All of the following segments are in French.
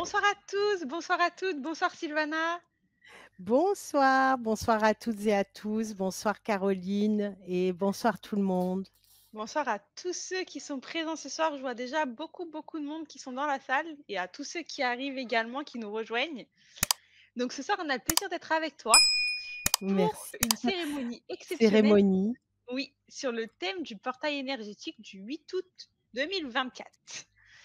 Bonsoir à tous, bonsoir à toutes, bonsoir Sylvana. Bonsoir, bonsoir à toutes et à tous. Bonsoir Caroline et bonsoir tout le monde. Bonsoir à tous ceux qui sont présents ce soir. Je vois déjà beaucoup de monde qui sont dans la salle et à tous ceux qui arrivent également, qui nous rejoignent. Donc ce soir, on a le plaisir d'être avec toi pour Merci. une cérémonie exceptionnelle, Cérémonie. oui, sur le thème du portail énergétique du 8 août 2024.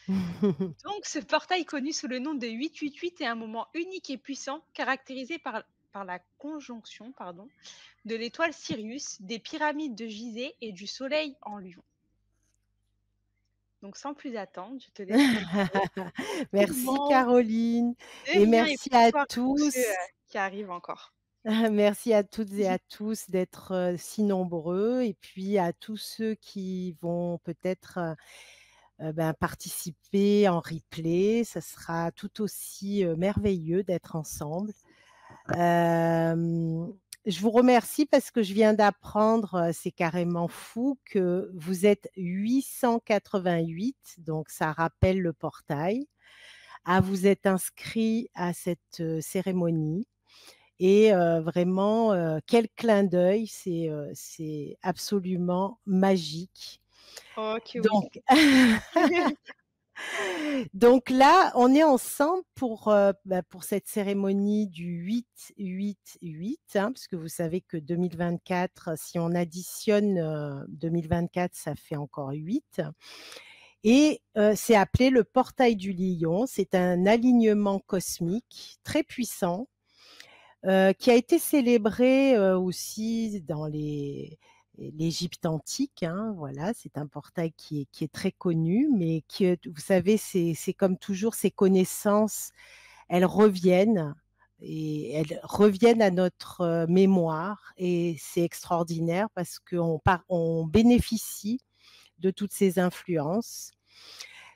Donc ce portail connu sous le nom de 888 est un moment unique et puissant caractérisé par la conjonction de l'étoile Sirius, des pyramides de Gizeh et du soleil en Lion. Donc sans plus attendre, je te laisse présenter tout le Merci monde. Caroline De et rien et merci à bonsoir à tous ceux, tous. qui arrivent encore. Merci à toutes et à tous d'être, si nombreux et puis à tous ceux qui vont peut-être, participer en replay. Ça sera tout aussi, merveilleux d'être ensemble. Je vous remercie parce que je viens d'apprendre, c'est carrément fou, que vous êtes 888, donc ça rappelle le portail, à vous être inscrits à cette, cérémonie et vraiment, quel clin d'œil, c'est absolument magique. Oh que oui. Donc Donc là, on est ensemble pour cette cérémonie du 8-8-8, hein, parce que vous savez que 2024, si on additionne, 2024, ça fait encore 8 et c'est appelé le portail du lion. C'est un alignement cosmique très puissant, qui a été célébré, aussi dans l'Égypte antique, hein, voilà, c'est un portail qui est très connu, mais vous savez, c'est comme toujours, ces connaissances, elles reviennent et elles reviennent à notre, mémoire et c'est extraordinaire parce on bénéficie de toutes ces influences.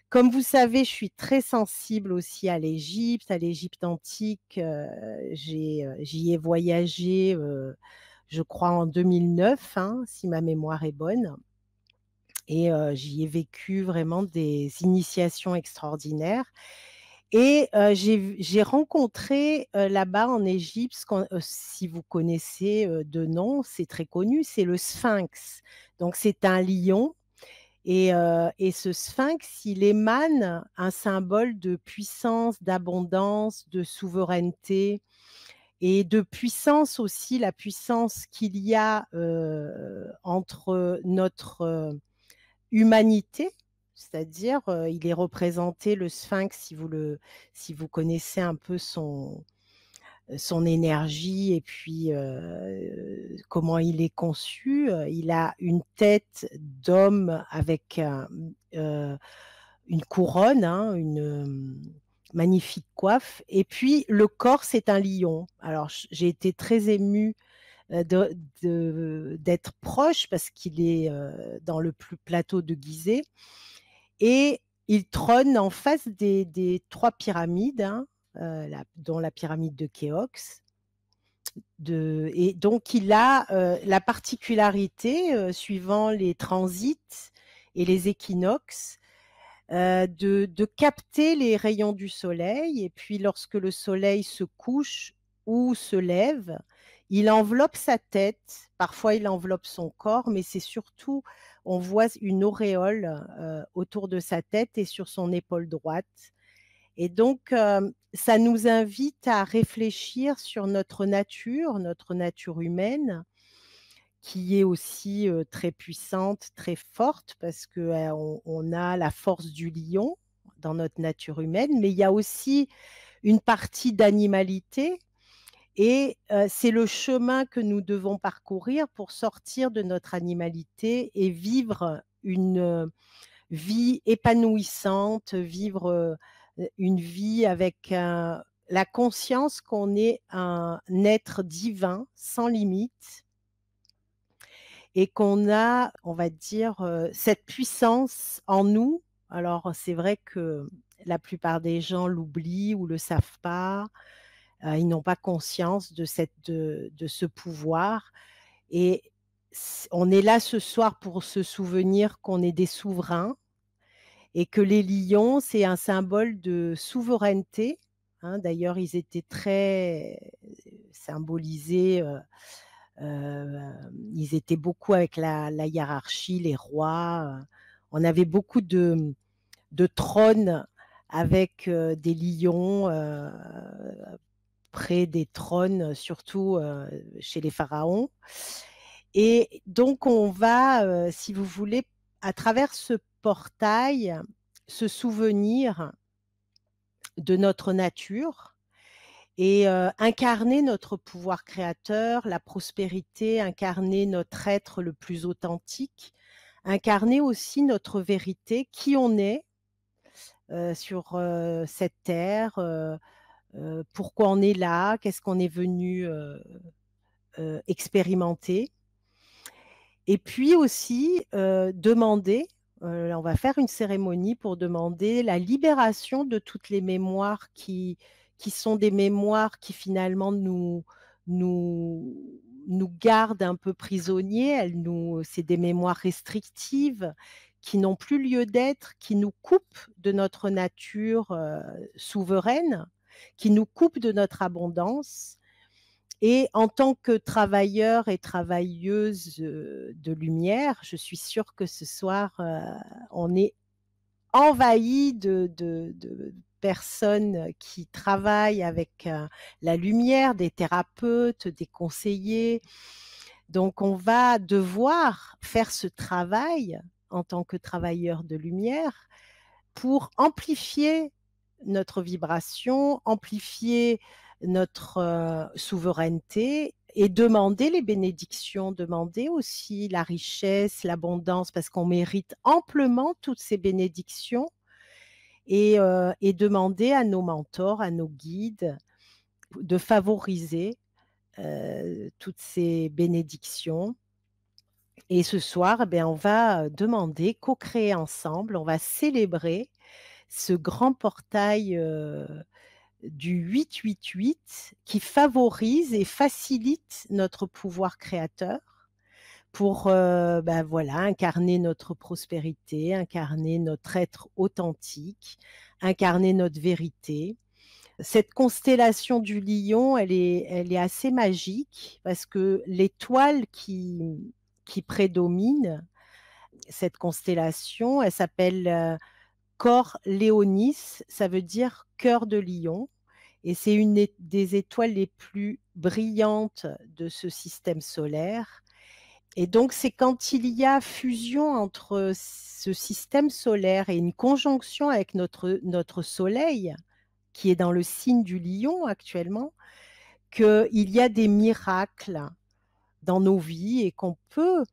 Comme vous savez, je suis très sensible aussi à l'Égypte antique, j'y ai voyagé, je crois en 2009, hein, si ma mémoire est bonne et j'y ai vécu vraiment des initiations extraordinaires et j'ai rencontré, là-bas en Égypte si vous connaissez, de nom, c'est très connu, c'est le sphinx. Donc c'est un lion et ce sphinx, il émane un symbole de puissance, d'abondance, de souveraineté et de puissance aussi, la puissance qu'il y a, entre notre, humanité, c'est-à-dire, il est représenté le sphinx si vous connaissez un peu son énergie et puis comment il est conçu. Il a une tête d'homme avec une couronne, hein, une magnifique coiffe. Et puis le corps, c'est un lion. Alors j'ai été très émue d'être proche parce qu'il est dans le plateau de Gizeh et il trône en face des trois pyramides, hein, dont la pyramide de Khéops. Et donc, il a la particularité, suivant les transits et les équinoxes, de capter les rayons du soleil. Et puis, lorsque le soleil se couche ou se lève, il enveloppe sa tête. Parfois, il enveloppe son corps, mais c'est surtout, on voit une auréole autour de sa tête et sur son épaule droite. Et donc, ça nous invite à réfléchir sur notre nature humaine, qui est aussi très puissante, très forte, parce que on a la force du lion dans notre nature humaine, mais il y a aussi une partie d'animalité. Et c'est le chemin que nous devons parcourir pour sortir de notre animalité et vivre une vie épanouissante, vivre une vie avec la conscience qu'on est un être divin sans limite et qu'on a, on va dire, cette puissance en nous. Alors c'est vrai que la plupart des gens l'oublient ou le savent pas, ils n'ont pas conscience de ce pouvoir et on est là ce soir pour se souvenir qu'on est des souverains et que les lions, c'est un symbole de souveraineté, hein. D'ailleurs, ils étaient très symbolisés, ils étaient beaucoup avec la hiérarchie, les rois, on avait beaucoup de trônes avec, des lions, près des trônes, surtout, chez les pharaons et donc on va, si vous voulez, à travers ce portail, se souvenir de notre nature et incarner notre pouvoir créateur, la prospérité, incarner notre être le plus authentique, incarner aussi notre vérité, qui on est, sur, cette terre, pourquoi on est là, qu'est-ce qu'on est venu, expérimenter et puis aussi, demander, on va faire une cérémonie pour demander la libération de toutes les mémoires qui sont des mémoires qui finalement nous nous gardent un peu prisonniers. C'est des mémoires restrictives qui n'ont plus lieu d'être, qui nous coupent de notre nature, souveraine, qui nous coupent de notre abondance et en tant que travailleur et travailleuse, de lumière, je suis sûre que ce soir, on est envahis de personnes qui travaillent avec, la lumière, des thérapeutes, des conseillers. Donc on va devoir faire ce travail en tant que travailleur de lumière pour amplifier notre vibration, amplifier notre, souveraineté et demander les bénédictions, demander aussi la richesse, l'abondance parce qu'on mérite amplement toutes ces bénédictions et demander à nos mentors, à nos guides de favoriser, toutes ces bénédictions et ce soir, eh bien, on va, demander, co-créer ensemble, on va célébrer ce grand portail, du 888 qui favorise et facilite notre pouvoir créateur pour, bah, voilà, incarner notre prospérité, incarner notre être authentique, incarner notre vérité. Cette constellation du lion, elle est assez magique parce que l'étoile qui prédomine, cette constellation, elle s'appelle, Cor Léonis, ça veut dire cœur de lion et c'est une des étoiles les plus brillantes de ce système solaire et donc c'est quand il y a fusion entre ce système solaire et une conjonction avec notre soleil, qui est dans le signe du lion actuellement, qu'il y a des miracles dans nos vies et qu'on peut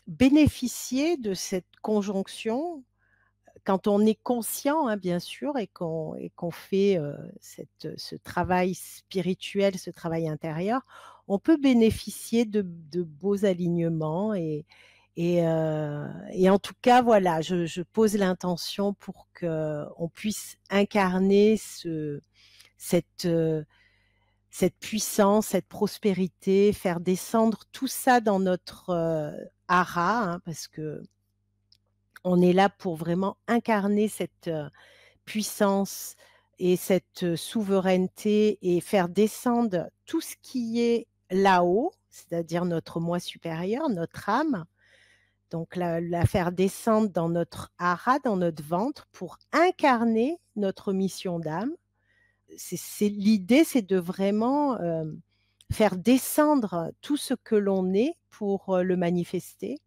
bénéficier de cette conjonction quand on est conscient, hein, bien sûr, et qu'on fait, ce travail spirituel, ce travail intérieur, on peut bénéficier de beaux alignements et en tout cas, voilà, je pose l'intention pour qu'on puisse incarner cette, cette puissance, cette prospérité, faire descendre tout ça dans notre, hara, hein, parce que on est là pour vraiment incarner cette, puissance et cette, souveraineté et faire descendre tout ce qui est là-haut, c'est-à-dire notre moi supérieur, notre âme, donc la faire descendre dans notre hara, dans notre ventre pour incarner notre mission d'âme. C'est l'idée, c'est de vraiment, faire descendre tout ce que l'on est pour, le manifester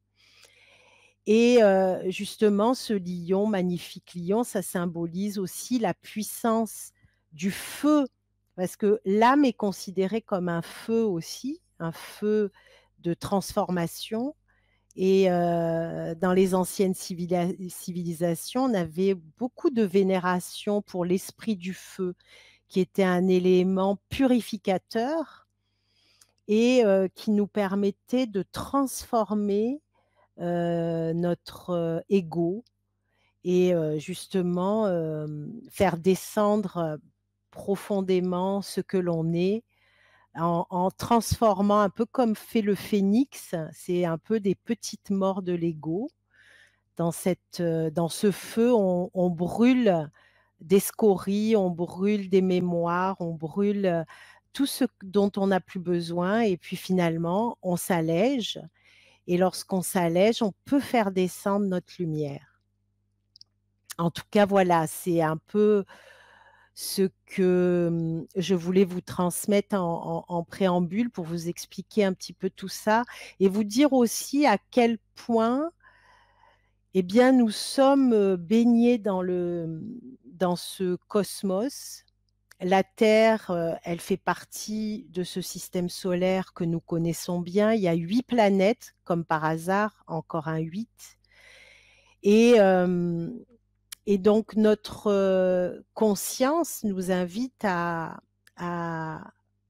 et justement ce lion, magnifique lion, ça symbolise aussi la puissance du feu, parce que l'âme est considérée comme un feu aussi, un feu de transformation et dans les anciennes civilisations, on avait beaucoup de vénération pour l'esprit du feu, qui était un élément purificateur et qui nous permettait de transformer notre, ego et justement, faire descendre, profondément ce que l'on est en transformant un peu comme fait le phénix, c'est un peu des petites morts de l'ego dans ce feu, on brûle des scories, on brûle des mémoires, on brûle, tout ce dont on n'a plus besoin et puis finalement, on s'allège et lorsqu'on s'allège, on peut faire descendre notre lumière. En tout cas, voilà, c'est un peu ce que, je voulais vous transmettre en préambule pour vous expliquer un petit peu tout ça et vous dire aussi à quel point, eh bien, nous sommes, baignés dans ce cosmos. La Terre, elle fait partie de ce système solaire que nous connaissons bien. Il y a 8 planètes, comme par hasard, encore un 8 et hem et donc notre, conscience nous invite à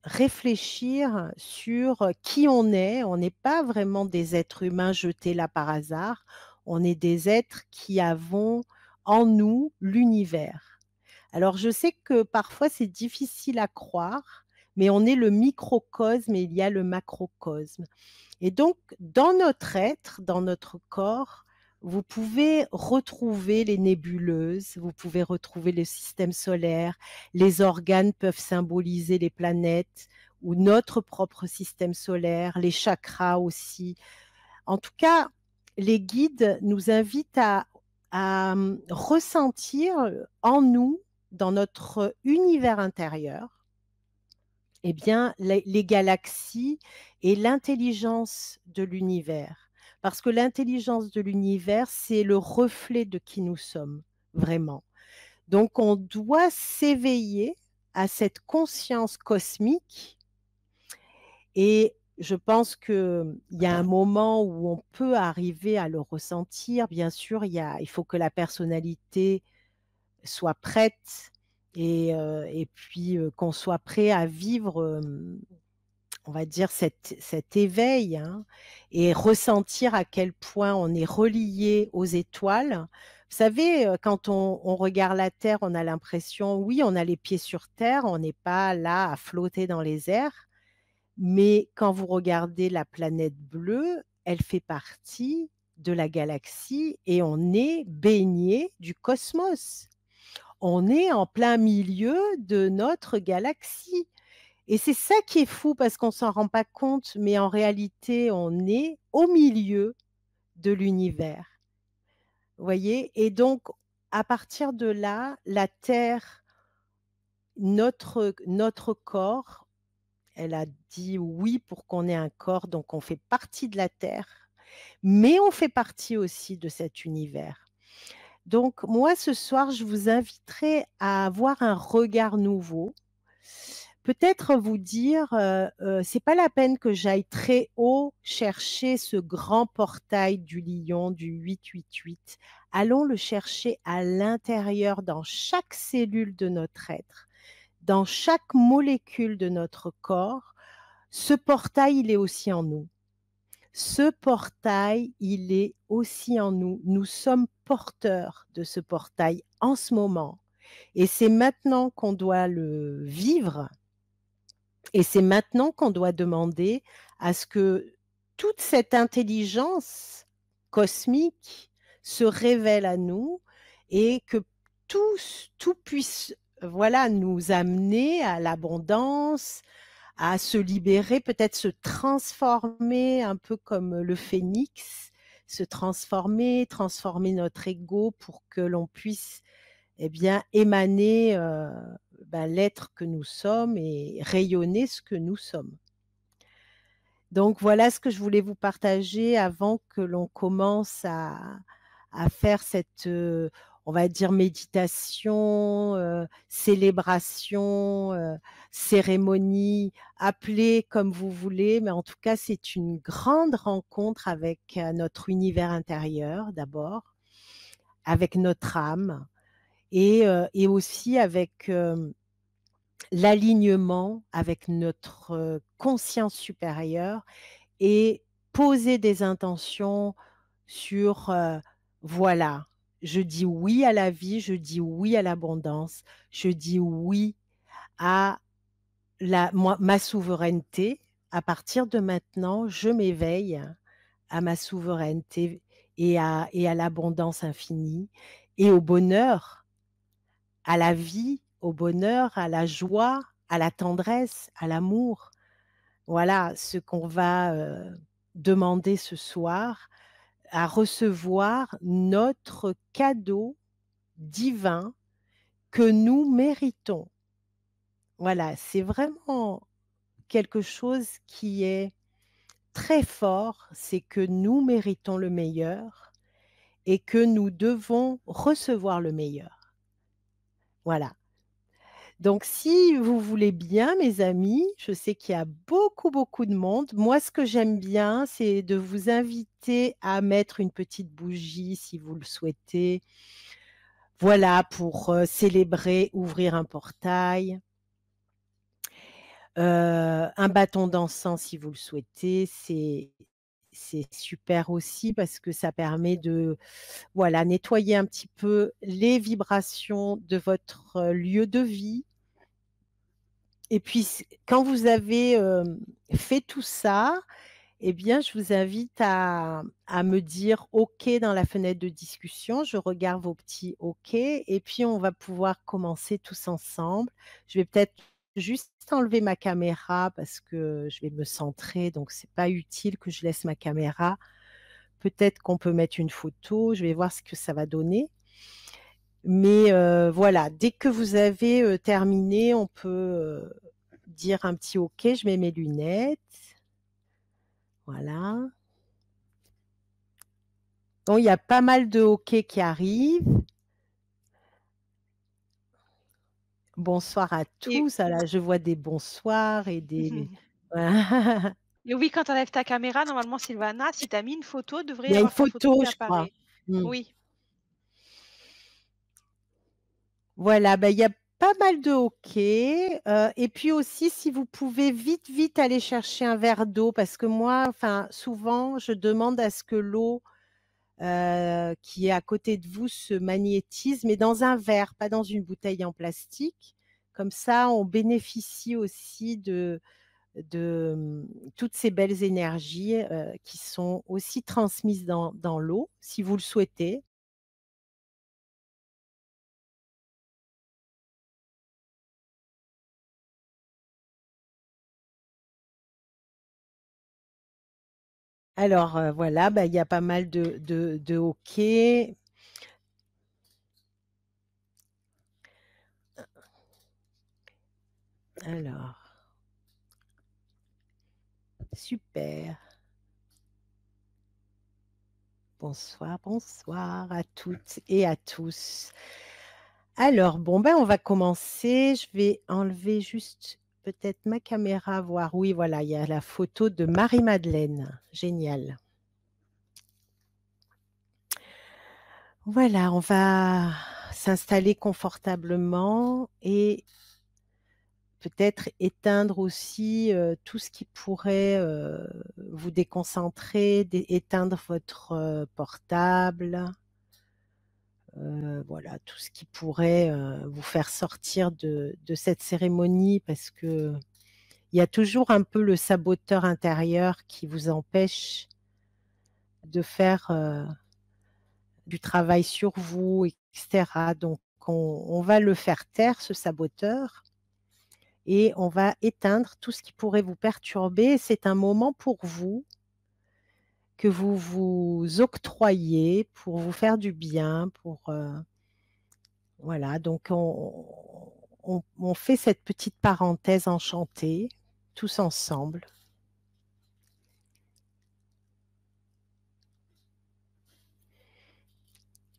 réfléchir sur qui on est. On n'est pas vraiment des êtres humains jetés là par hasard. On est des êtres qui avons en nous l'univers. Alors je sais que parfois c'est difficile à croire, mais on est le microcosme et il y a le macrocosme. Et donc, dans notre être, dans notre corps, vous pouvez retrouver les nébuleuses, vous pouvez retrouver le système solaire, les organes peuvent symboliser les planètes ou notre propre système solaire, les chakras aussi. En tout cas, les guides nous invitent à ressentir en nous, dans notre univers intérieur, eh bien, les galaxies et l'intelligence de l'univers. Parce que l'intelligence de l'univers, c'est le reflet de qui nous sommes, vraiment. Donc on doit s'éveiller à cette conscience cosmique et je pense qu'il y a un moment où on peut arriver à le ressentir. Bien sûr, il faut que la personnalité soit prête et puis, qu'on soit prêt à vivre, on va dire cet éveil, hein, et ressentir à quel point on est relié aux étoiles. Vous savez, quand on regarde la Terre, on a l'impression, oui, on a les pieds sur terre, on n'est pas là à flotter dans les airs, mais quand vous regardez la planète bleue, elle fait partie de la galaxie et on est baigné du cosmos. On est en plein milieu de notre galaxie. Et c'est ça qui est fou parce qu'on s'en rend pas compte, mais en réalité, on est au milieu de l'univers. Vous voyez? Et donc, à partir de là, la Terre, notre corps, elle a dit oui pour qu'on ait un corps, donc on fait partie de la Terre, mais on fait partie aussi de cet univers. Donc moi, ce soir, je vous inviterai à avoir un regard nouveau. Peut-être vous dire, «C'est pas la peine que j'aille très haut chercher ce grand portail du lion, du 888. Allons le chercher à l'intérieur, dans chaque cellule de notre être, dans chaque molécule de notre corps. Ce portail, il est aussi en nous. Ce portail, il est aussi en nous. Nous sommes porteurs de ce portail en ce moment et c'est maintenant qu'on doit le vivre et c'est maintenant qu'on doit demander à ce que toute cette intelligence cosmique se révèle à nous et que tout puisse, voilà, nous amener à l'abondance, à se libérer, peut-être se transformer un peu comme le phénix, se transformer notre ego pour que l'on puisse, eh bien, émaner, l'être que nous sommes et rayonner ce que nous sommes. Donc voilà ce que je voulais vous partager avant que l'on commence à faire cette, on va dire méditation, célébration, cérémonie, appelez comme vous voulez, mais en tout cas, c'est une grande rencontre avec, notre univers intérieur d'abord, avec notre âme et aussi avec, l'alignement avec notre, conscience supérieure et poser des intentions sur, voilà, je dis oui à la vie, je dis oui à l'abondance, je dis oui à ma souveraineté. À partir de maintenant, je m'éveille à ma souveraineté et à l'abondance infinie et au bonheur, à la vie, au bonheur, à la joie, à la tendresse, à l'amour. Voilà ce qu'on va, demander ce soir, à recevoir notre cadeau divin que nous méritons. Voilà, c'est vraiment quelque chose qui est très fort, c'est que nous méritons le meilleur et que nous devons recevoir le meilleur. Voilà. Donc si vous voulez bien mes amis, je sais qu'il y a beaucoup, beaucoup de monde. Moi, ce que j'aime bien, c'est de vous inviter à mettre une petite bougie si vous le souhaitez. Voilà, pour, célébrer, ouvrir un portail. Un bâton d'encens si vous le souhaitez, c'est super aussi parce que ça permet de, voilà, nettoyer un petit peu les vibrations de votre, lieu de vie et puis quand vous avez, fait tout ça, eh bien, je vous invite à me dire OK dans la fenêtre de discussion. Je regarde vos petits OK et puis on va pouvoir commencer tous ensemble. Je vais peut-être juste enlever ma caméra parce que je vais me centrer, donc c'est pas utile que je laisse ma caméra. Peut-être qu'on peut mettre une photo, je vais voir ce que ça va donner. Mais voilà, dès que vous avez, terminé, on peut, dire un petit OK. Je mets mes lunettes. Voilà. Bon, il y a pas mal de OK qui arrivent. Bonsoir à Et tous. Ah là, je vois des bonsoirs et des voilà. et oui, quand tu enlèves ta caméra, normalement, Sylvana, si tu as mis une photo, devrait Il y y a une avoir ta photo photo, qui je crois. apparaît. Mmh. Oui. Voilà, bah, il y a pas mal de OK, et puis aussi si vous pouvez vite, vite aller chercher un verre d'eau parce que moi, enfin, souvent, je demande à ce que l'eau, qui est à côté de vous se magnétise, mais dans un verre, pas dans une bouteille en plastique. Comme ça, on bénéficie aussi de toutes ces belles énergies, qui sont aussi transmises dans l'eau, si vous le souhaitez. Alors, voilà, bah, il y a pas mal de OK. Alors, super. Bonsoir, bonsoir à toutes et à tous. Alors, bon, ben, on va commencer. Je vais enlever juste peut-être ma caméra, voir. Oui, voilà, il y a la photo de Marie-Madeleine. Génial. Voilà, on va s'installer confortablement et peut-être éteindre aussi, tout ce qui pourrait, vous déconcentrer, éteindre votre, portable, voilà, tout ce qui pourrait, vous faire sortir de cette cérémonie parce qu'il y a toujours un peu le saboteur intérieur qui vous empêche de faire, du travail sur vous et cetera. Donc on va le faire taire, ce saboteur et on va éteindre tout ce qui pourrait vous perturber. C'est un moment pour vous que vous vous octroyez pour vous faire du bien, pour, voilà, donc on fait cette petite parenthèse enchantée, tous ensemble.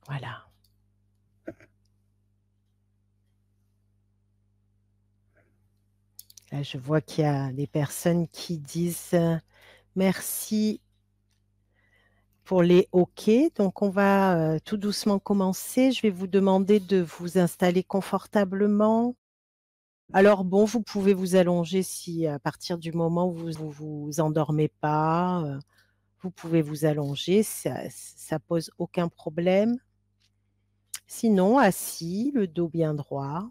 Voilà. Là, je vois qu'il y a des personnes qui disent, merci pour les OK. Donc on va, tout doucement commencer. Je vais vous demander de vous installer confortablement. Alors bon, vous pouvez vous allonger si à partir du moment où vous endormez pas, vous pouvez vous allonger, ça pose aucun problème. Sinon assis, le dos bien droit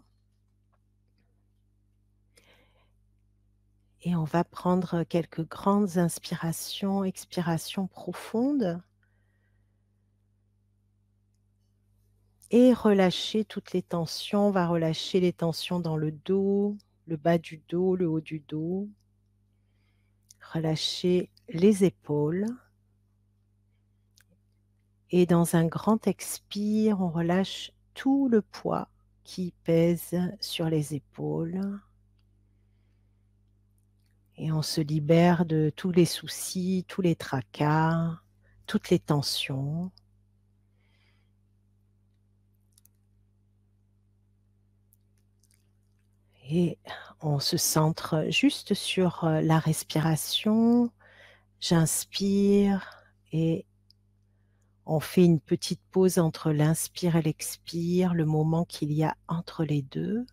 et on va prendre quelques grandes inspirations, expirations profondes. et relâcher toutes les tensions. On va relâcher les tensions dans le dos, le bas du dos, le haut du dos. Relâcher les épaules. Et dans un grand expire, on relâche tout le poids qui pèse sur les épaules. Et on se libère de tous les soucis, tous les tracas, toutes les tensions. Et on se centre juste sur la respiration. J'inspire et on fait une petite pause entre l'inspire et l'expire, le moment qu'il y a entre les deux.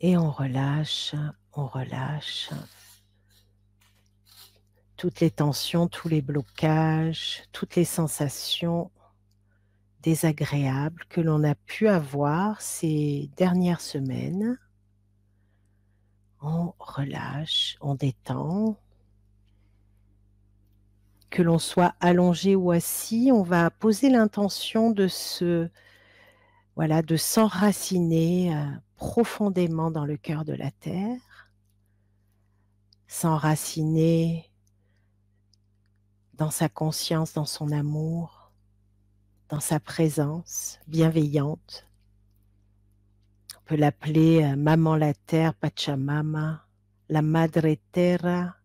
Et on relâche toutes les tensions, tous les blocages, toutes les sensations désagréables que l'on a pu avoir ces dernières semaines. On relâche, on détend. Que l'on soit allongé ou assis, on va poser l'intention de de s'enraciner profondément dans le cœur de la terre, s'enraciner dans sa conscience, dans son amour, dans sa présence bienveillante. On peut l'appeler Maman la Terre, Pachamama, la Madre Terra,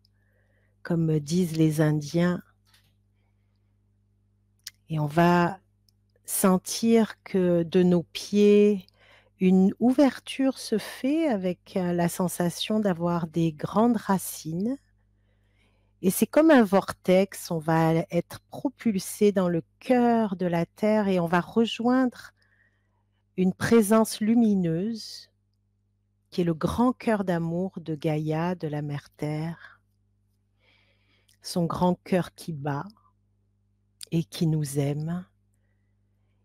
comme disent les Indiens. Et on va sentir que de nos pieds, une ouverture se fait avec la sensation d'avoir des grandes racines. Et c'est comme un vortex, on va être propulsé dans le cœur de la terre et on va rejoindre une présence lumineuse qui est le grand cœur d'amour de Gaïa, de la mère terre, son grand cœur qui bat et qui nous aime.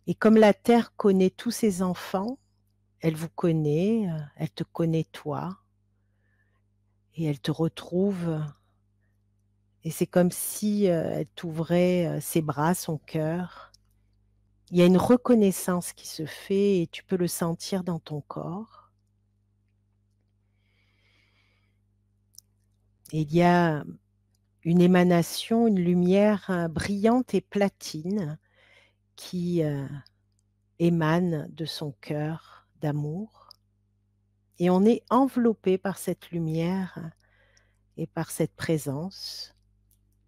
Et comme la terre connaît tous ses enfants, elle vous connaît, elle te connaît toi, et elle te retrouve. Et c'est comme si elle t'ouvrait ses bras, son cœur. Il y a une reconnaissance qui se fait et tu peux le sentir dans ton corps. Et il y a une émanation, une lumière brillante et platine qui émane de son cœur d'amour. Et on est enveloppé par cette lumière et par cette présence,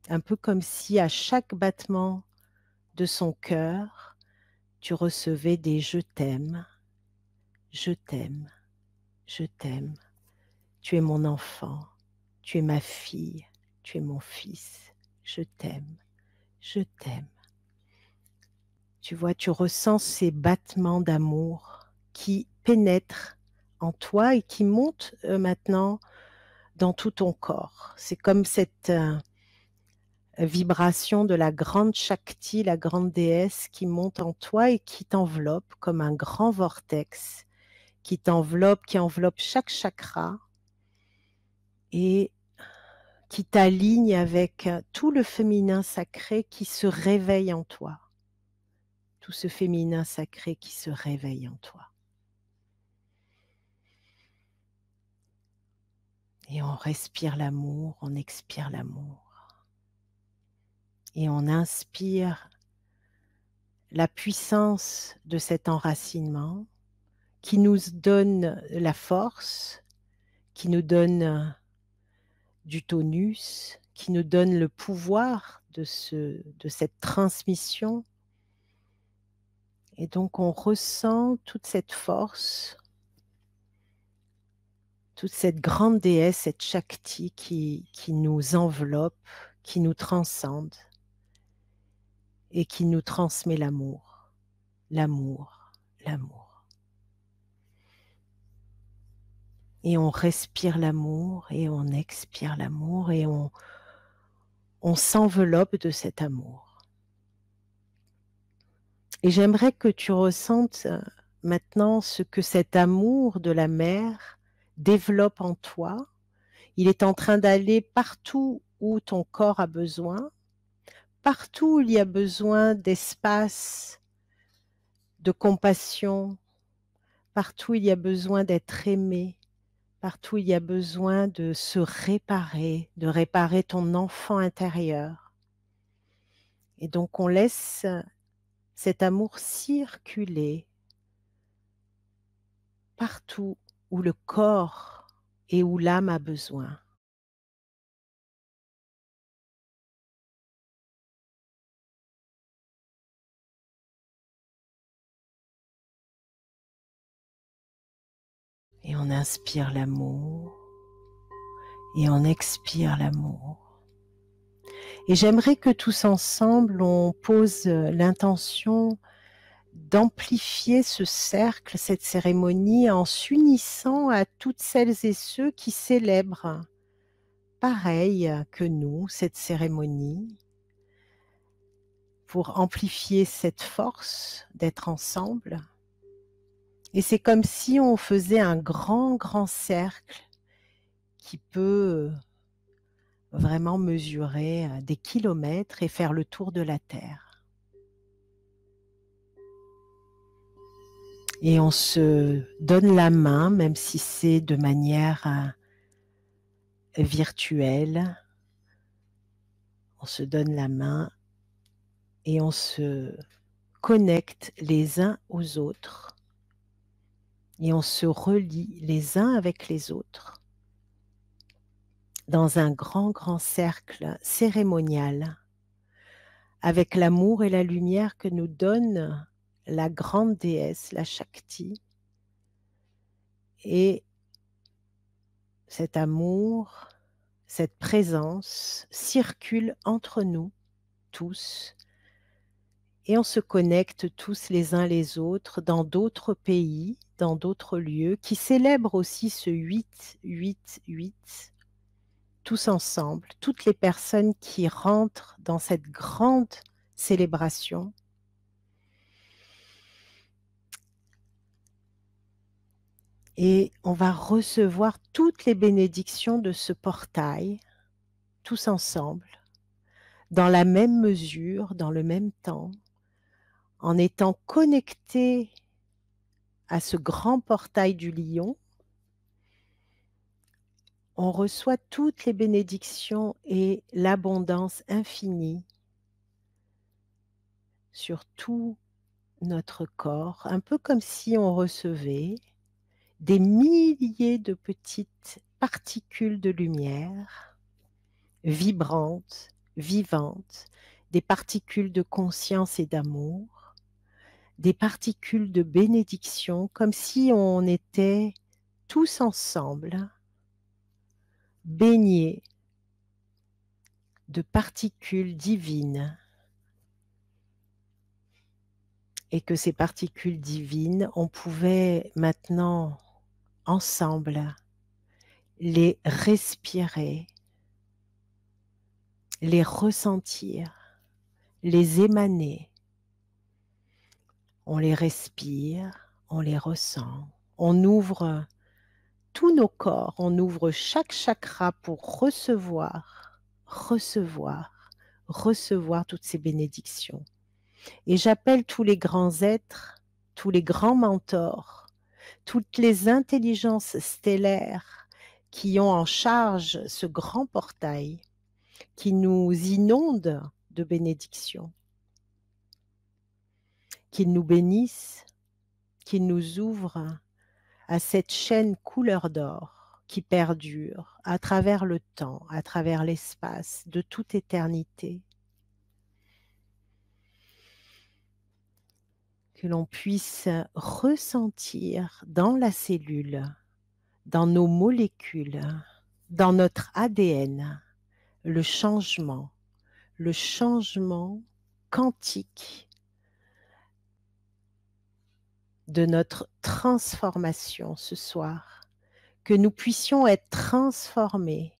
un peu comme si à chaque battement de son cœur, tu recevais des je t'aime, je t'aime, je t'aime, tu es mon enfant, tu es ma fille, tu es mon fils, je t'aime, je t'aime. Tu vois, tu ressens ces battements d'amour qui pénètrent en toi et qui montent maintenant dans tout ton corps. C'est comme cette vibration de la grande Shakti, la grande déesse qui monte en toi et qui t'enveloppe comme un grand vortex, qui t'enveloppe, qui enveloppe chaque chakra et qui t'aligne avec tout le féminin sacré qui se réveille en toi. Tout ce féminin sacré qui se réveille en toi. Et on respire l'amour, on expire l'amour. Et on inspire la puissance de cet enracinement qui nous donne la force, qui nous donne du tonus, qui nous donne le pouvoir de cette transmission. Et donc on ressent toute cette force, toute cette grande déesse, cette Shakti qui nous enveloppe, qui nous transcende et qui nous transmet l'amour, l'amour, l'amour. Et on respire l'amour et on expire l'amour et on s'enveloppe de cet amour. Et j'aimerais que tu ressentes maintenant ce que cet amour de la mère développe en toi Il est en train d'aller partout où ton corps a besoin, partout où il y a besoin d'espace, de compassion, partout où il y a besoin d'être aimé, partout où il y a besoin de se réparer, de réparer ton enfant intérieur. Et donc on laisse cet amour circuler partout où le corps et où l'âme a besoin. Et on inspire l'amour et on expire l'amour. Et j'aimerais que tous ensemble, on pose l'intention d'amplifier ce cercle, cette cérémonie, en s'unissant à toutes celles et ceux qui célèbrent, pareil que nous, cette cérémonie, pour amplifier cette force d'être ensemble. Et c'est comme si on faisait un grand, grand cercle qui peut vraiment mesurer des kilomètres et faire le tour de la Terre. Et on se donne la main, même si c'est de manière virtuelle. On se donne la main et on se connecte les uns aux autres. Et on se relie les uns avec les autres dans un grand, grand cercle cérémonial avec l'amour et la lumière que nous donne la grande déesse, la Shakti. Et cet amour, cette présence circule entre nous tous et on se connecte tous les uns les autres dans d'autres pays, dans d'autres lieux qui célèbrent aussi ce 8-8-8, tous ensemble, toutes les personnes qui rentrent dans cette grande célébration. Et on va recevoir toutes les bénédictions de ce portail, tous ensemble, dans la même mesure, dans le même temps, en étant connectés à ce grand portail du lion. On reçoit toutes les bénédictions et l'abondance infinie sur tout notre corps, un peu comme si on recevait des milliers de petites particules de lumière vibrantes, vivantes, des particules de conscience et d'amour, des particules de bénédiction, comme si on était tous ensemble, baignés de particules divines, et que ces particules divines, on pouvait maintenant, ensemble, les respirer, les ressentir, les émaner. On les respire, on les ressent, on ouvre tous nos corps, on ouvre chaque chakra pour recevoir, recevoir, recevoir toutes ces bénédictions. Et j'appelle tous les grands êtres, tous les grands mentors, toutes les intelligences stellaires qui ont en charge ce grand portail, qui nous inonde de bénédictions, qu'ils nous bénissent, qu'ils nous ouvrent à cette chaîne couleur d'or qui perdure à travers le temps, à travers l'espace, de toute éternité. Que l'on puisse ressentir dans la cellule, dans nos molécules, dans notre ADN, le changement quantique de notre transformation ce soir, que nous puissions être transformés,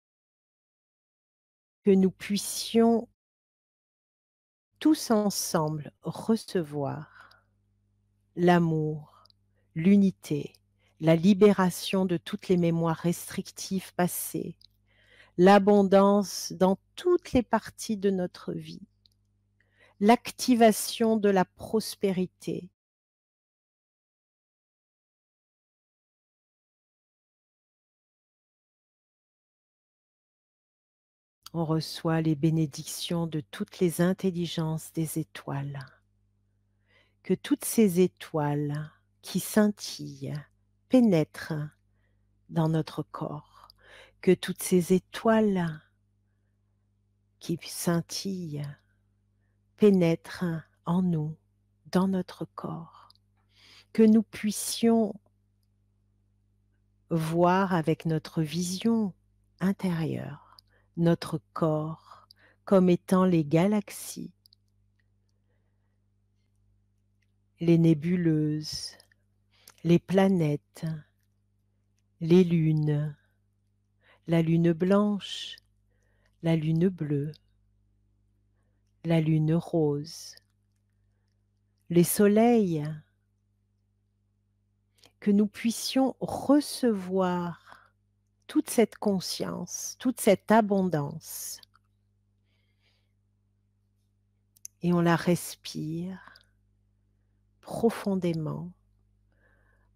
que nous puissions tous ensemble recevoir l'amour, l'unité, la libération de toutes les mémoires restrictives passées, l'abondance dans toutes les parties de notre vie, l'activation de la prospérité. On reçoit les bénédictions de toutes les intelligences des étoiles. Que toutes ces étoiles qui scintillent pénètrent dans notre corps. Que toutes ces étoiles qui scintillent pénètrent en nous, dans notre corps. Que nous puissions voir avec notre vision intérieure notre corps comme étant les galaxies, les nébuleuses, les planètes, les lunes, la lune blanche, la lune bleue, la lune rose, les soleils, que nous puissions recevoir toute cette conscience, toute cette abondance. Et on la respire profondément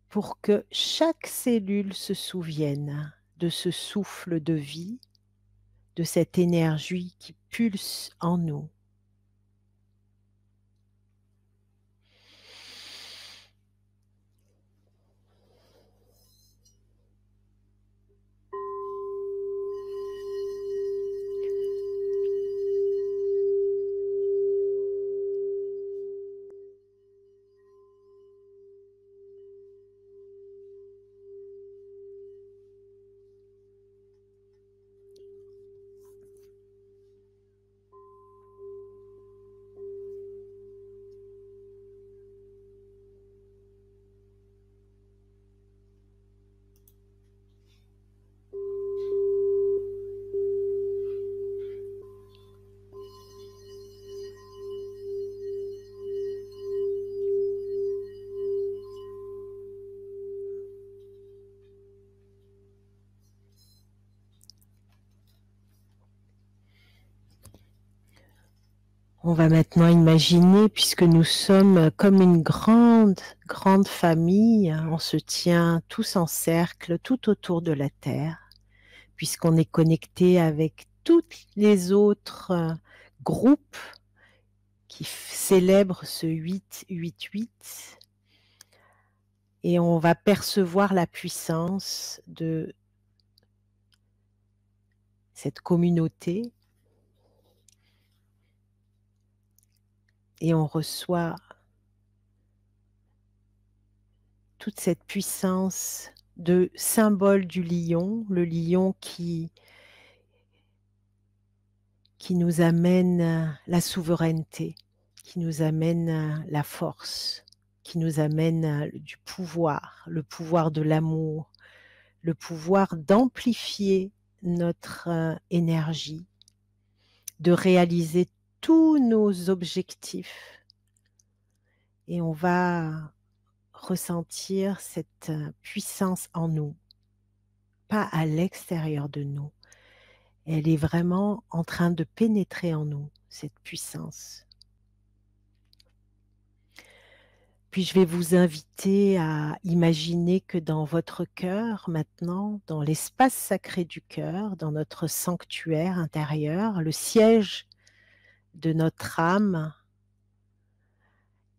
pour que chaque cellule se souvienne de ce souffle de vie, de cette énergie qui pulse en nous. On va maintenant imaginer, puisque nous sommes comme une grande, grande famille, on se tient tous en cercle, tout autour de la Terre, puisqu'on est connecté avec tous les autres groupes qui célèbrent ce 888. Et on va percevoir la puissance de cette communauté. Et on reçoit toute cette puissance de symbole du lion, le lion qui nous amène la souveraineté, qui nous amène la force, qui nous amène du pouvoir, le pouvoir de l'amour, le pouvoir d'amplifier notre énergie, de réaliser tous nos objectifs. Et on va ressentir cette puissance en nous, pas à l'extérieur de nous. Elle est vraiment en train de pénétrer en nous, cette puissance. Puis je vais vous inviter à imaginer que dans votre cœur maintenant, dans l'espace sacré du cœur, dans notre sanctuaire intérieur, le siège de notre âme,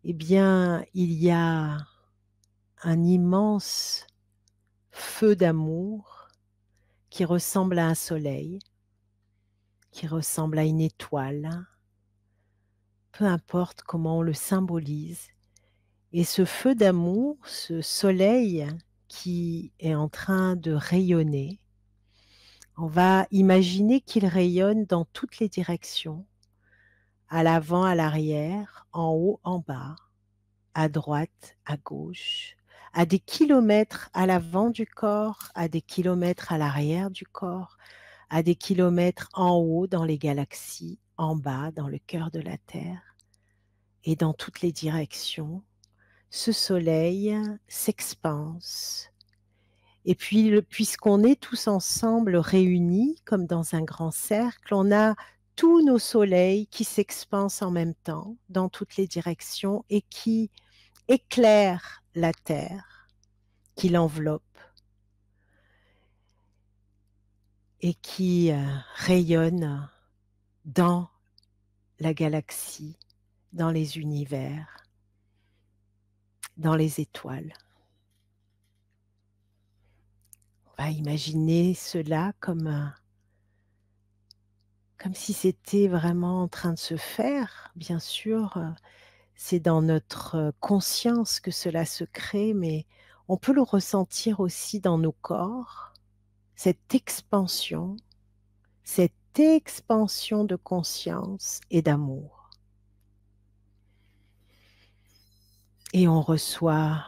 eh bien, il y a un immense feu d'amour qui ressemble à un soleil, qui ressemble à une étoile, peu importe comment on le symbolise. Et ce feu d'amour, ce soleil qui est en train de rayonner, on va imaginer qu'il rayonne dans toutes les directions, à l'avant, à l'arrière, en haut, en bas, à droite, à gauche, à des kilomètres à l'avant du corps, à des kilomètres à l'arrière du corps, à des kilomètres en haut dans les galaxies, en bas dans le cœur de la Terre, et dans toutes les directions. Ce soleil s'expanse Et puis, puisqu'on est tous ensemble réunis comme dans un grand cercle, on a tous nos soleils qui s'expansent en même temps dans toutes les directions et qui éclairent la Terre, qui l'enveloppe et qui rayonnent dans la galaxie, dans les univers, dans les étoiles. On va imaginer cela comme si c'était vraiment en train de se faire. Bien sûr, c'est dans notre conscience que cela se crée, mais on peut le ressentir aussi dans nos corps, cette expansion de conscience et d'amour. Et on reçoit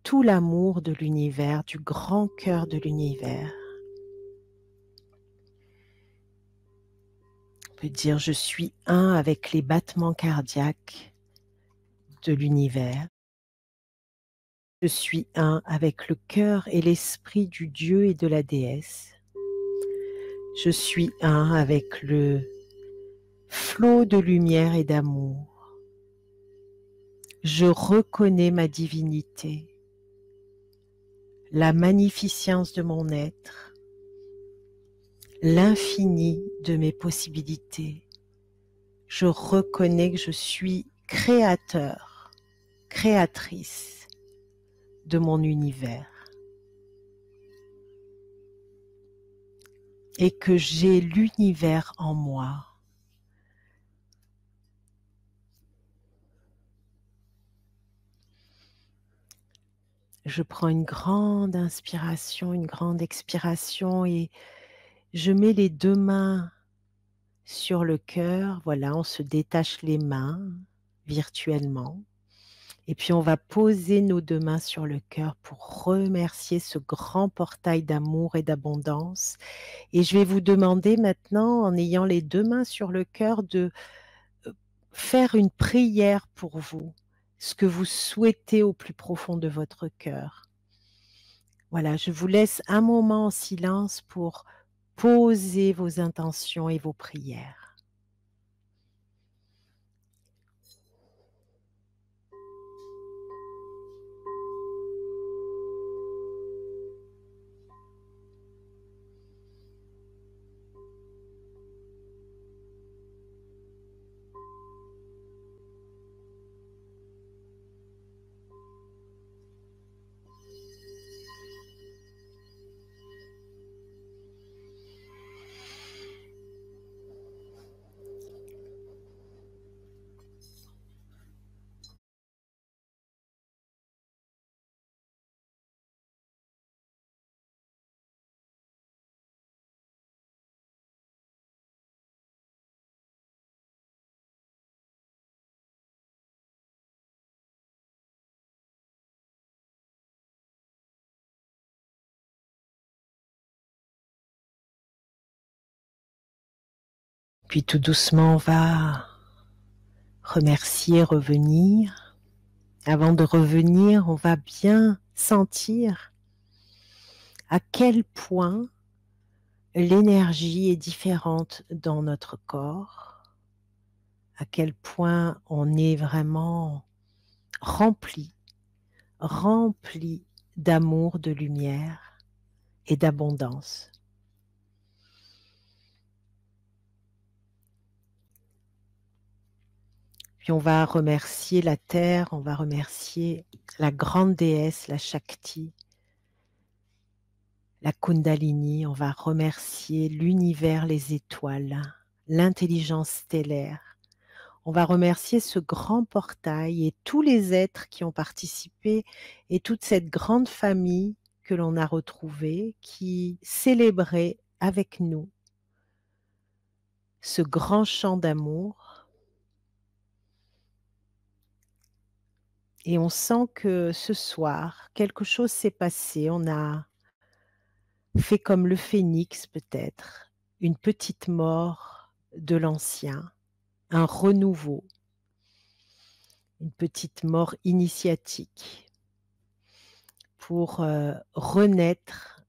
tout l'amour de l'univers, du grand cœur de l'univers. On peut dire je suis un avec les battements cardiaques de l'univers. Je suis un avec le cœur et l'esprit du Dieu et de la déesse. Je suis un avec le flot de lumière et d'amour. Je reconnais ma divinité, la magnificence de mon être, l'infini de mes possibilités. Je reconnais que je suis créateur, créatrice de mon univers et que j'ai l'univers en moi. Je prends une grande inspiration, une grande expiration et je mets les 2 mains sur le cœur. Voilà, on se détache les mains virtuellement et puis on va poser nos 2 mains sur le cœur pour remercier ce grand portail d'amour et d'abondance. Et je vais vous demander maintenant, en ayant les 2 mains sur le cœur, de faire une prière pour vous, ce que vous souhaitez au plus profond de votre cœur. Voilà, je vous laisse un moment en silence pour poser vos intentions et vos prières. Puis tout doucement, on va remercier, revenir. Avant de revenir, on va bien sentir à quel point l'énergie est différente dans notre corps, à quel point on est vraiment rempli, rempli d'amour, de lumière et d'abondance. Puis on va remercier la terre, on va remercier la grande déesse, la Shakti, la Kundalini, on va remercier l'univers, les étoiles, l'intelligence stellaire. On va remercier ce grand portail et tous les êtres qui ont participé et toute cette grande famille que l'on a retrouvée qui célébrait avec nous ce grand chant d'amour. Et on sent que ce soir, quelque chose s'est passé. On a fait comme le phénix peut-être, une petite mort de l'ancien, un renouveau, une petite mort initiatique pour, renaître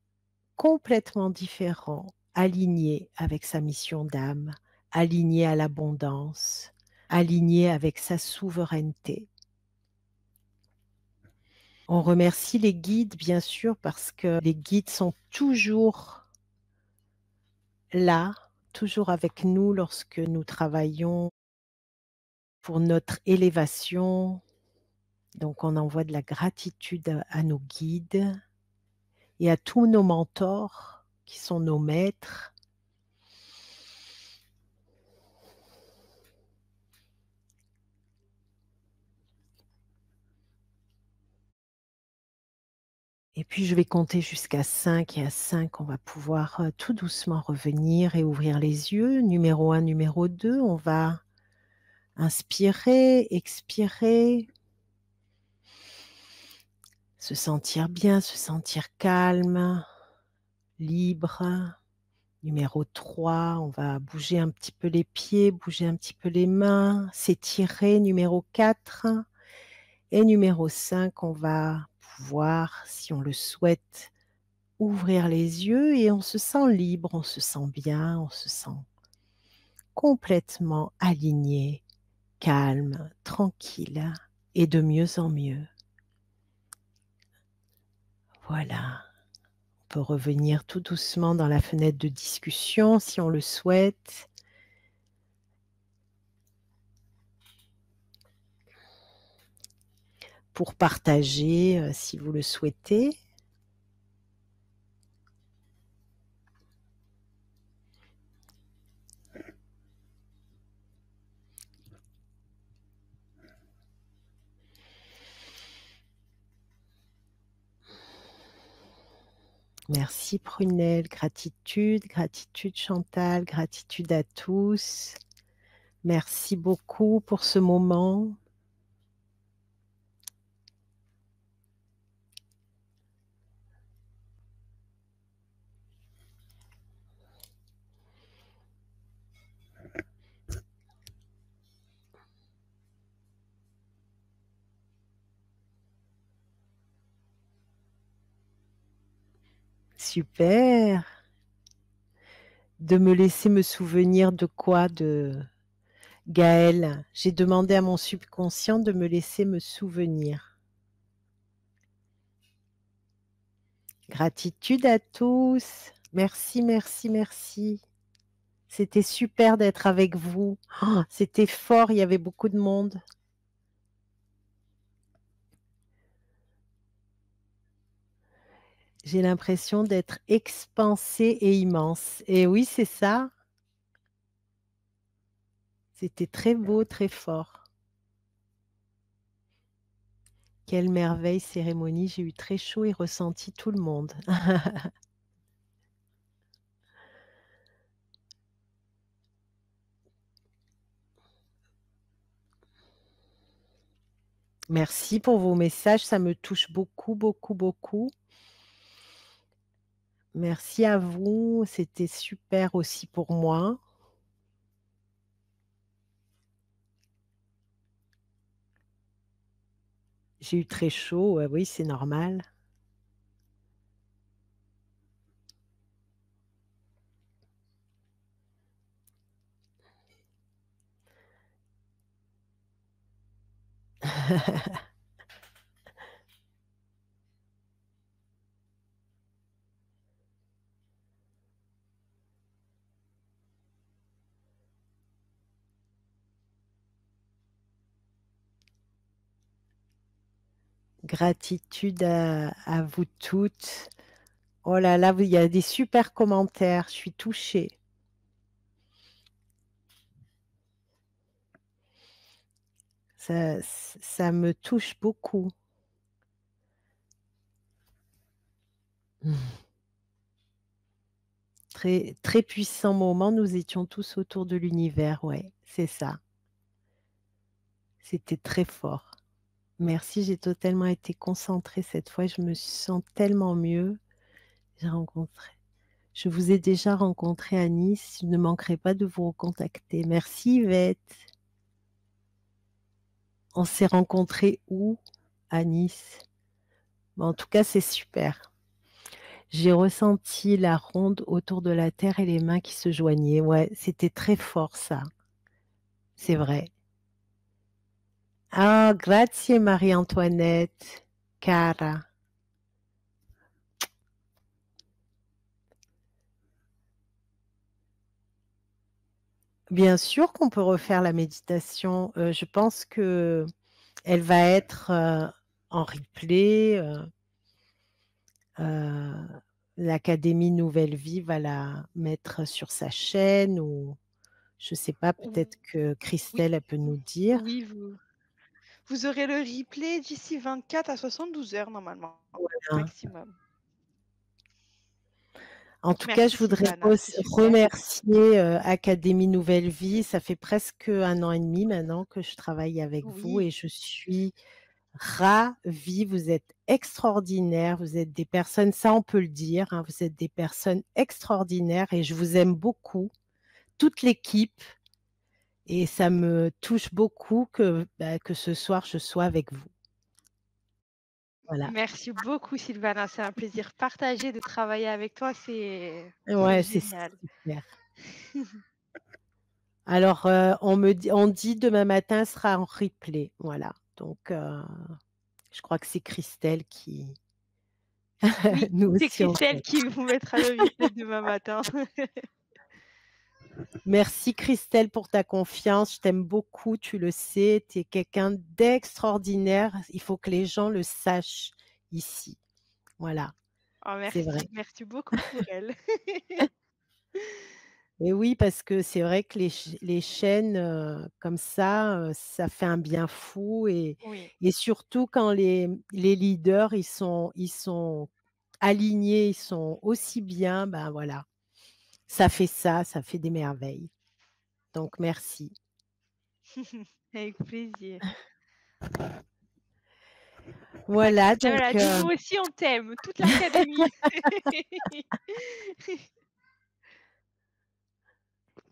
complètement différent, aligné avec sa mission d'âme, aligné à l'abondance, aligné avec sa souveraineté. On remercie les guides, bien sûr, parce que les guides sont toujours là, toujours avec nous lorsque nous travaillons pour notre élévation. Donc on envoie de la gratitude à nos guides et à tous nos mentors qui sont nos maîtres. Et puis je vais compter jusqu'à 5 et à 5 on va pouvoir, tout doucement revenir et ouvrir les yeux. Numéro 1, numéro 2, on va inspirer, expirer. Se sentir bien, se sentir calme, libre. Numéro 3, on va bouger un petit peu les pieds, bouger un petit peu les mains, s'étirer. Numéro 4 et numéro 5, on va pouvoir, si on le souhaite, ouvrir les yeux et on se sent libre, on se sent bien, on se sent complètement aligné, calme, tranquille et de mieux en mieux. Voilà. On peut revenir tout doucement dans la fenêtre de discussion si on le souhaite. Pour partager, si vous le souhaitez. Merci Prunelle, gratitude, gratitude Chantal, gratitude à tous. Merci beaucoup pour ce moment. Super. De me laisser me souvenir de quoi? De Gaëlle. J'ai demandé à mon subconscient de me laisser me souvenir. Gratitude à tous. Merci, merci, merci. C'était super d'être avec vous. Oh, c'était fort, il y avait beaucoup de monde. J'ai l'impression d'être expansée et immense. Et oui, c'est ça. C'était très beau, très fort. Quelle merveille cérémonie, j'ai eu très chaud et ressenti tout le monde. Merci pour vos messages, ça me touche beaucoup, beaucoup, beaucoup. Merci à vous, c'était super aussi pour moi. J'ai eu très chaud, oui, c'est normal. Gratitude à vous toutes. Oh là là, il y a des super commentaires, je suis touchée. Ça me touche beaucoup. Très, très puissant moment, nous étions tous autour de l'univers, ouais, c'est ça. C'était très fort. Merci, j'ai totalement été concentrée cette fois, je me sens tellement mieux. J'ai rencontré Je vous ai déjà rencontré à Nice, je ne manquerai pas de vous recontacter. Merci Yvette. On s'est rencontrés où? À Nice. Mais en tout cas, c'est super. J'ai ressenti la ronde autour de la terre et les mains qui se joignaient. Ouais, c'était très fort ça, c'est vrai. Ah, grazie Marie-Antoinette, cara. Bien sûr qu'on peut refaire la méditation, je pense qu'elle va être, en replay, l'académie Nouvelle Vie va la mettre sur sa chaîne ou je sais pas, Ou peut-être que oui, Christelle, elle peut nous dire. oui, vous aurez le replay d'ici 24 à 72 heures normalement, Voilà. maximum. En tout cas, je Merci voudrais Sylvana, c'est super. remercier, Académie Nouvelle Vie. Ça fait presque 1 an et demi maintenant que je travaille avec vous Oui. et je suis ravie. Vous êtes extraordinaires, vous êtes des personnes, ça on peut le dire, hein, vous êtes des personnes extraordinaires et je vous aime beaucoup, toute l'équipe et ça me touche beaucoup que, bah, que ce soir je sois avec vous. Voilà. Merci beaucoup Sylvana, c'est un plaisir partagé de travailler avec toi, c'est Ouais, c'est génial. super. Alors, on dit demain matin sera en replay, voilà. Donc, je crois que c'est Christelle qui Oui, nous c'est aussi on Christelle sait. qui vous mettra le replay demain matin. Merci Christelle pour ta confiance, je t'aime beaucoup, tu le sais, tu es quelqu'un d'extraordinaire, il faut que les gens le sachent ici. Voilà, Oh c'est vrai. merci, merci beaucoup pour elle. Et oui, parce que c'est vrai que les chaînes, comme ça fait un bien fou Oui. et surtout quand les leaders, ils sont alignés, ils sont aussi bien, ben voilà, ça fait des merveilles. Donc merci. Avec plaisir. Ah, Voilà Christelle, elle donc a dit: «Nous aussi on t'aime, toute l'académie».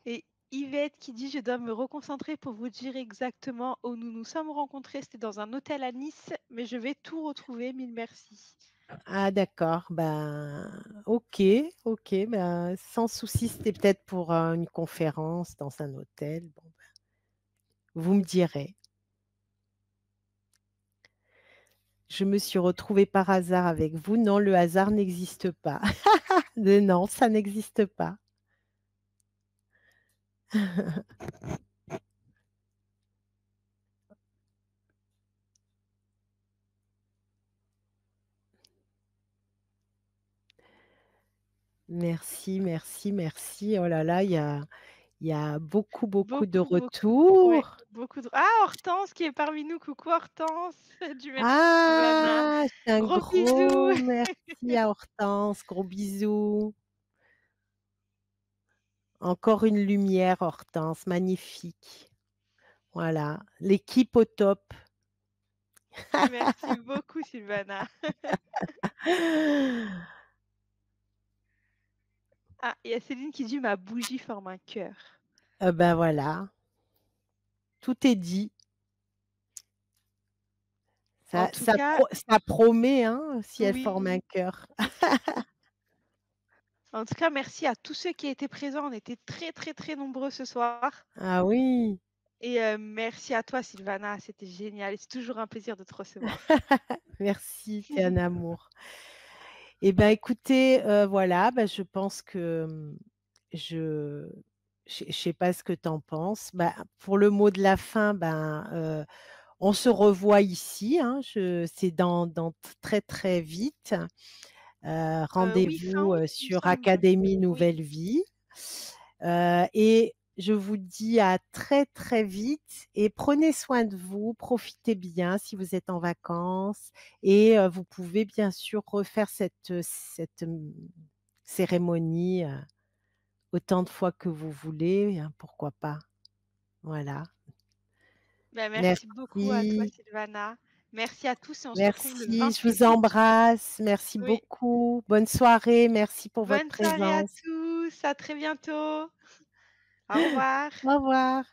Et Yvette qui dit: «Je dois me reconcentrer pour vous dire exactement où nous nous sommes rencontrés. C'était dans un hôtel à Nice, mais je vais tout retrouver, mille merci». ah d'accord, ben OK, OK, ben sans souci, c'était peut-être pour, une conférence dans un hôtel, bon, ben, vous me direz. Je me suis retrouvée par hasard avec vous. Non, le hasard n'existe pas. Non, ça n'existe pas. Merci, merci, merci. Oh là là, il y a beaucoup, beaucoup de Beaucoup, beaucoup. Ouais, retours. beaucoup de ah Hortense qui est parmi nous, coucou Hortense, du merci Sylvana. Ah! C'est un Gros bisous. gros merci à Hortense. Gros bisous. Encore une lumière, Hortense, magnifique. Voilà, l'équipe au top. Merci beaucoup Sylvana. Ah, il y a Céline qui dit: «Ma bougie forme un cœur». Ben voilà, tout est dit. En tout cas Ça promet, hein, si elle forme un oui, cœur. en tout cas merci à tous ceux qui étaient présents. On était très, très, très nombreux ce soir Ah oui, et merci à toi Sylvana, c'était génial et c'est toujours un plaisir de te recevoir. merci, tu es un amour. Et ben, écoutez, voilà, bah, je pense que, je je sais pas ce que tu en penses. Bah, pour le mot de la fin, ben, on se revoit ici, hein, c'est dans très, très vite. Oui, fin Rendez-vous, août, il me sur semble. Académie Oui. Nouvelle Vie. Et je vous dis à très, très vite et prenez soin de vous, profitez bien si vous êtes en vacances et vous pouvez bien sûr refaire cette cérémonie, autant de fois que vous voulez, hein, pourquoi pas. Voilà. Bah, merci beaucoup à toi Merci, Sylvana. Merci à tous et on se retrouve le merci, je 28 vous août. embrasse, merci Oui. beaucoup. Bonne soirée, merci pour votre Bonne soirée à présence. tous, à très bientôt. Au revoir. Au revoir.